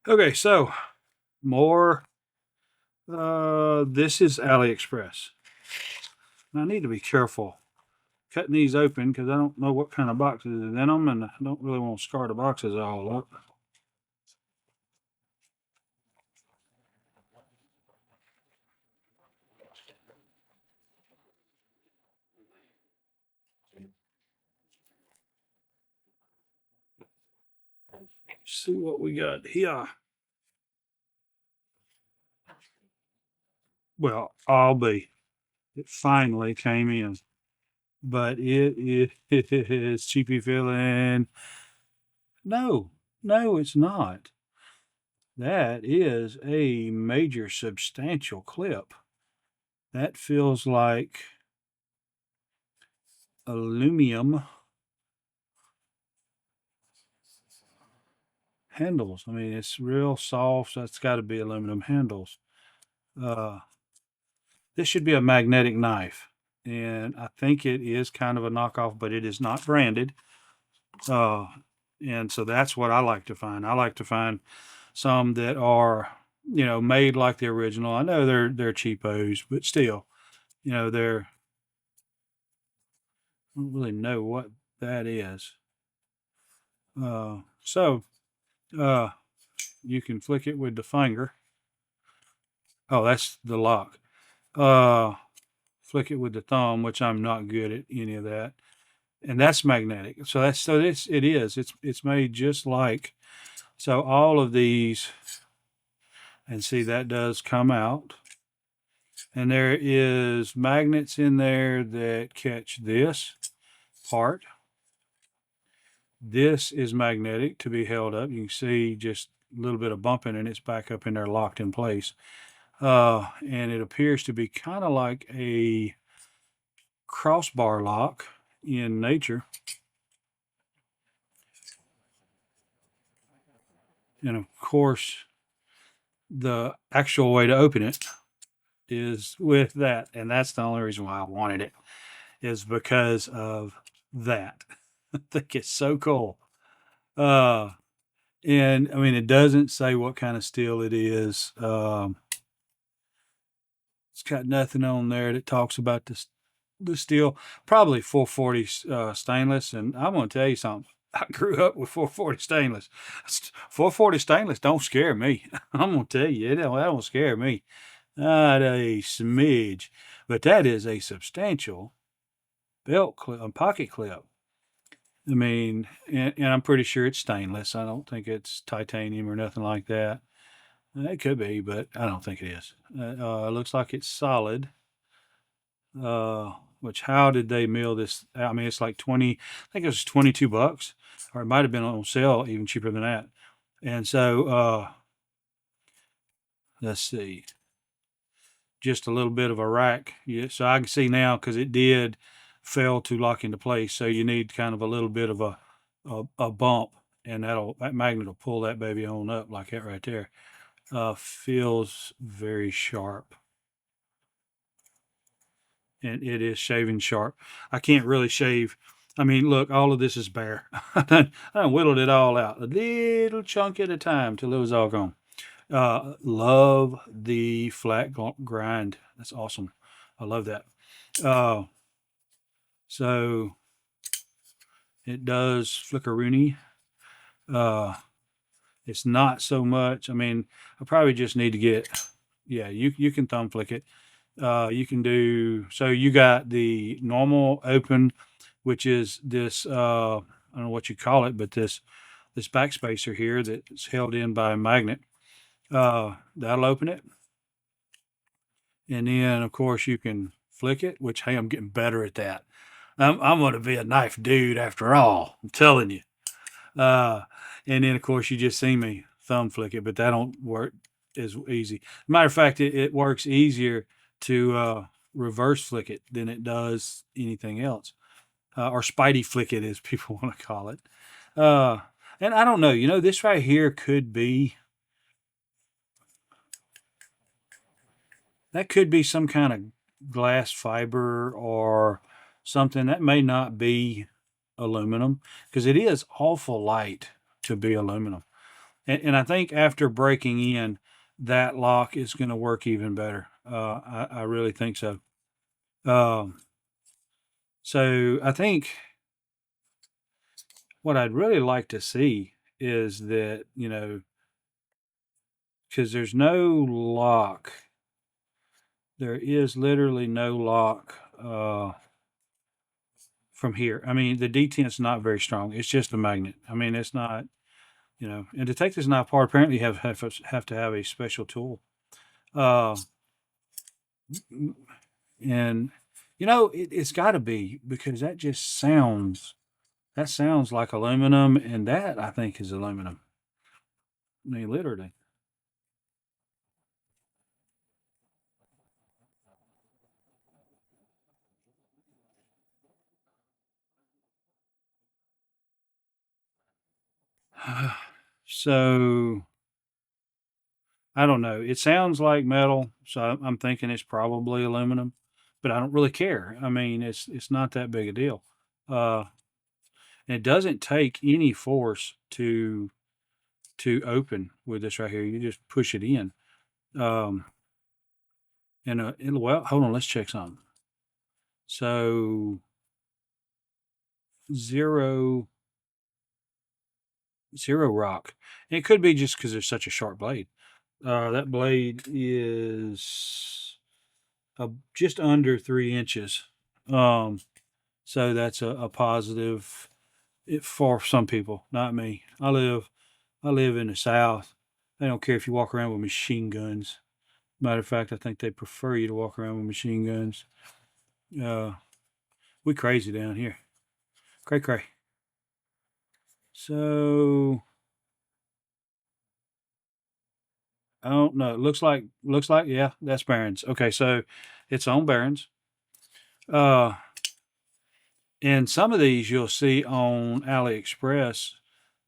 Okay, so more. This is AliExpress. Now, I need to be careful cutting these open because I don't know what kind of boxes is in them, and I don't really want to scar the boxes all up. See what we got here. Well, I'll be. It finally came in, but it is cheapy feeling. No, no, it's not. That is a major substantial clip. That feels like aluminum handles. I mean, it's real soft, so it's got to be aluminum handles. Uh, this should be a magnetic knife, and I think it is kind of a knockoff, but it is not branded. Uh, and so that's what I like to find. I like to find some that are, made like the original. I know they're cheapos, but still, they're I don't really know what that is. So uh, you can flick it with the finger. Oh, that's the lock. Uh, Flick it with the thumb, which I'm not good at any of that. And that's magnetic. It's made just like, so all of these, and see that does come out. And there is magnets in there that catch this part. This is magnetic to be held up. You can see just a little bit of bumping and it's back up in there locked in place. And it appears to be kind of like a crossbar lock in nature. And of course, the actual way to open it is with that. And that's the only reason why I wanted it, is because of that. I think it's so cool. Uh, and I mean, it doesn't say what kind of steel it is. It's got nothing on there that talks about the steel. Probably 440 stainless. And I'm going to tell you something. I grew up with 440 stainless. 440 stainless don't scare me. I'm going to tell you, that don't scare me. Not a smidge. But that is a substantial belt clip, a pocket clip. I mean, and I'm pretty sure it's stainless. I don't think it's titanium or nothing like that. It could be, but I don't think it is. It looks like it's solid. Which, how did they mill this? I mean, it's like 20, I think it was 22 bucks, or it might have been on sale even cheaper than that. And so, let's see, just a little bit of a rack. Yeah, so I can see now because it did fail to lock into place. So you need kind of a little bit of a bump, and that magnet will pull that baby on up like that right there. Feels very sharp, and it is shaving sharp. I can't really shave. I mean, look, all of this is bare. I whittled it all out, a little chunk at a time till it was all gone. Love the flat grind. That's awesome. I love that. Uh, so it does flickeroony. Uh, it's not so much. I mean, I probably just need to get. Yeah, you can thumb flick it. You can do so. You got the normal open, which is this. I don't know what you call it, but this backspacer here that's held in by a magnet. That'll open it. And then, of course, you can flick it, which, hey, I'm getting better at that. I'm going to be a knife dude after all. I'm telling you. Uh, and then, of course, you just see me thumb flick it, but that don't work as easy. Matter of fact, it works easier to reverse flick it than it does anything else, or Spidey flick it, as people want to call it. Uh, and I don't know. This right here could be that could be some kind of glass fiber or something that may not be aluminum because it is awful light to be aluminum. And I think after breaking in, that lock is going to work even better. I really think so. Um, so I think what I'd really like to see is that, because there's no lock, there is literally no lock from here. I mean, the detent is not very strong. It's just a magnet. I mean, it's not, and to take this knife apart, apparently you have to have a special tool. Uh, and it's got to be because that sounds like aluminum, and that I think is aluminum. I mean, literally. So I don't know. It sounds like metal, so I'm thinking it's probably aluminum, but I don't really care. I mean, it's not that big a deal. Uh, and it doesn't take any force to open with this right here. You just push it in. Um, well, hold on, let's check something. So zero zero rock. And it could be just because there's such a sharp blade. That blade is just under 3 inches. Um, so that's a positive for some people, not me. I live in the South. They don't care if you walk around with machine guns. Matter of fact, I think they prefer you to walk around with machine guns. Uh, we crazy down here. Cray cray. So I don't know. Looks like yeah, that's Barron's. Okay, so it's on Barron's. Uh, and some of these you'll see on AliExpress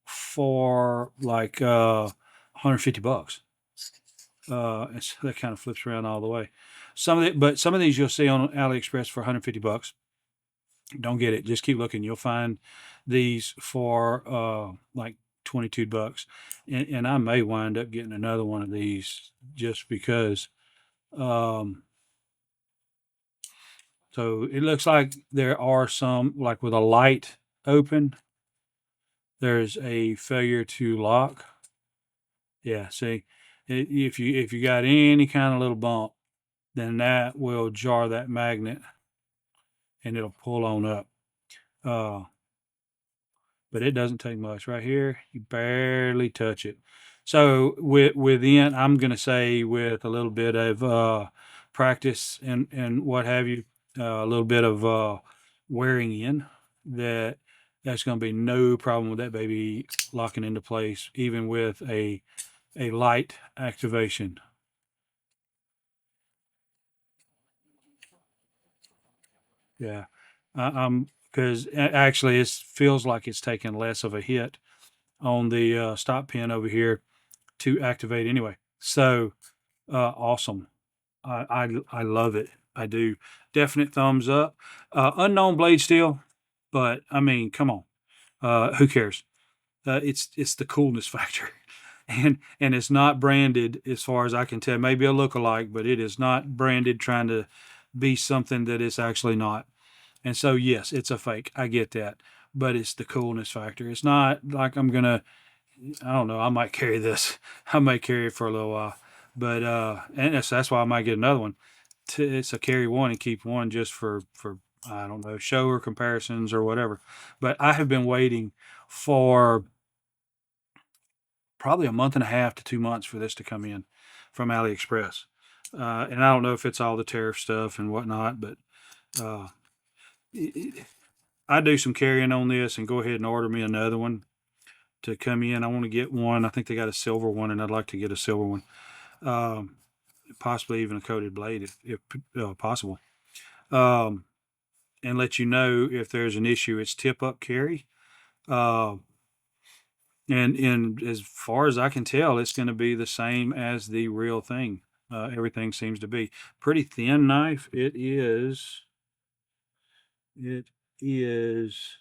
for like 150 bucks. That kind of flips around all the way. But some of these you'll see on AliExpress for 150 bucks. Don't get it. Just keep looking. You'll find these for like 22 bucks. And I may wind up getting another one of these just because. Um, so it looks like there are some, like with a light open, there's a failure to lock. Yeah, see, if you got any kind of little bump, then that will jar that magnet and it'll pull on up. Uh, but it doesn't take much. Right here, you barely touch it. So within, I'm going to say with a little bit of practice and what have you, a little bit of wearing in, that's going to be no problem with that baby locking into place, even with a light activation. Yeah, because actually it feels like it's taking less of a hit on the stop pin over here to activate anyway. So awesome. I love it. I do. Definite thumbs up. Unknown blade steel, but I mean, come on. Who cares? It's the coolness factor, and it's not branded as far as I can tell. Maybe a lookalike, but it is not branded trying to be something that it's actually not. And so yes, it's a fake. I get that, but it's the coolness factor. It's not like I'm gonna. I don't know. I might carry this. I might carry it for a little while, but and that's why I might get another one. It's a carry one and keep one just for I don't know, show or comparisons or whatever. But I have been waiting for probably a month and a half to 2 months for this to come in from AliExpress. And I don't know if it's all the tariff stuff and whatnot, but uh, I do some carrying on this and go ahead and order me another one to come in. I want to get one. I think they got a silver one, and I'd like to get a silver one, um, possibly even a coated blade if possible. Um, and let you know if there's an issue. It's tip up carry. Uh, and as far as I can tell, it's going to be the same as the real thing. Everything seems to be pretty thin knife. It is. It is.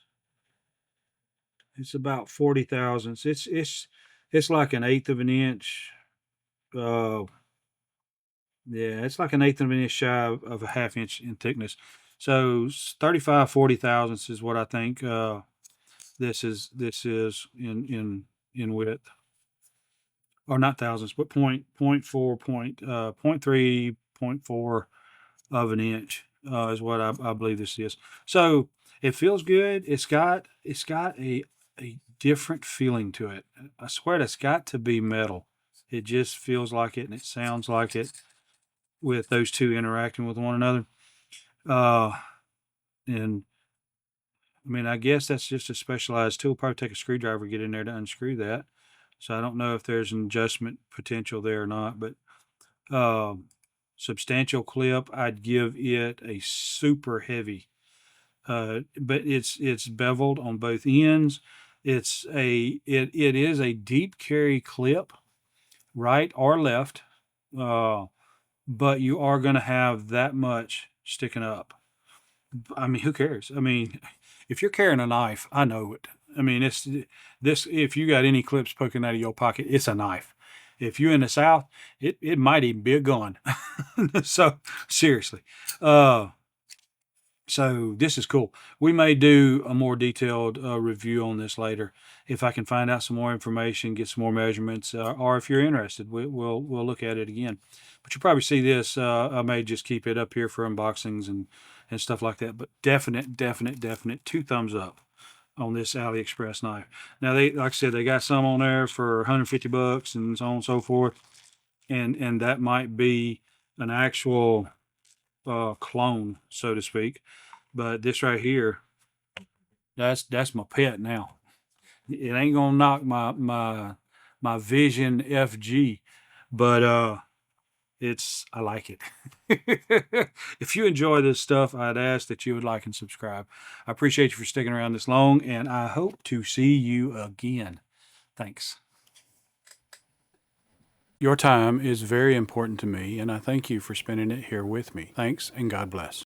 It's about 40 thousandths. It's It's like an eighth of an inch. Uh, yeah, it's like an eighth of an inch shy of a half inch in thickness. So 35, 40 thousandths is what I think this is in width, or not thousandths, but point four point three point four of an inch is what I believe this is. So it feels good. It's got a different feeling to it. I swear it's got to be metal. It just feels like it and it sounds like it with those two interacting with one another. Uh, and I mean, I guess that's just a specialized tool. Probably take a screwdriver, get in there to unscrew that. So I don't know if there's an adjustment potential there or not, but um, substantial clip. I'd give it a super heavy, but it's beveled on both ends. It is a deep carry clip, right or left, uh, but you are going to have that much sticking up. I mean, who cares? I mean, if you're carrying a knife, I know it. I mean, it's this. If you got any clips poking out of your pocket, it's a knife. If you're in the South, it might even be a gun. So seriously, uh, so this is cool. We may do a more detailed review on this later if I can find out some more information, get some more measurements, or if you're interested, we'll look at it again. But you'll probably see this. I may just keep it up here for unboxings and stuff like that. But definite 2 thumbs up on this AliExpress knife. Now like I said, they got some on there for 150 bucks and so on and so forth, and that might be an actual clone, so to speak. But this right here, that's my pet now. It ain't gonna knock my Vision FG, but I like it. If you enjoy this stuff, I'd ask that you would like and subscribe. I appreciate you for sticking around this long, and I hope to see you again. Thanks. Your time is very important to me, and I thank you for spending it here with me. Thanks, and God bless.